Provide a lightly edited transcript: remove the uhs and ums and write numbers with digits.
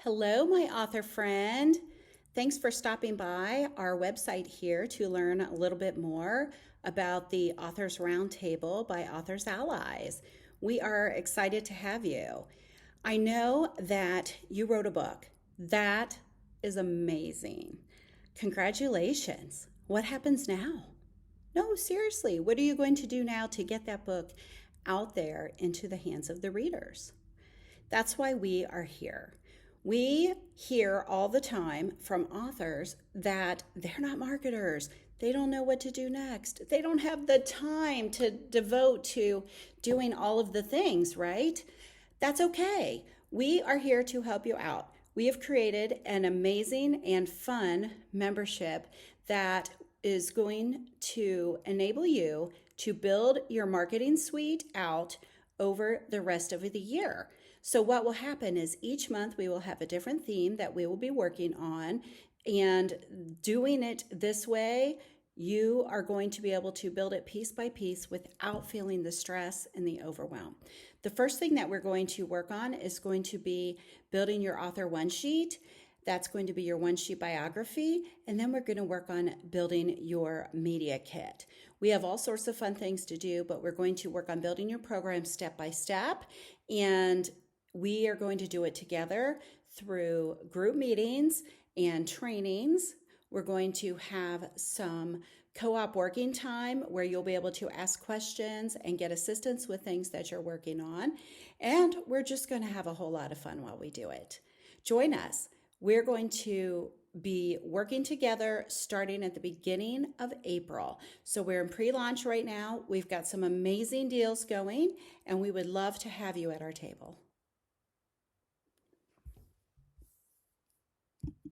Hello, my author friend. Thanks for stopping by our website here to learn a little bit more about the Authors Roundtable by Authors Allies. We are excited to have you. I know that you wrote a book. That is amazing. Congratulations. What happens now? No, seriously, what are you going to do now to get that book out there into the hands of the readers? That's why we are here. We hear all the time from authors that they're not marketers. They don't know what to do next. They don't have the time to devote to doing all of the things, right? That's okay. We are here to help you out. We have created an amazing and fun membership that is going to enable you to build your marketing suite out over the rest of the year. So what will happen is each month we will have a different theme that we will be working on, and doing it this way, you are going to be able to build it piece by piece without feeling the stress and the overwhelm. The first thing that we're going to work on is going to be building your author one sheet. That's going to be your one sheet biography. And then we're going to work on building your media kit. We have all sorts of fun things to do, but we're going to work on building your program step by step. And we are going to do it together through group meetings and trainings. We're going to have some co-op working time where you'll be able to ask questions and get assistance with things that you're working on. And we're just going to have a whole lot of fun while we do it. Join us. We're going to be working together starting at the beginning of April. So we're in pre-launch right now. We've got some amazing deals going, and we would love to have you at our table.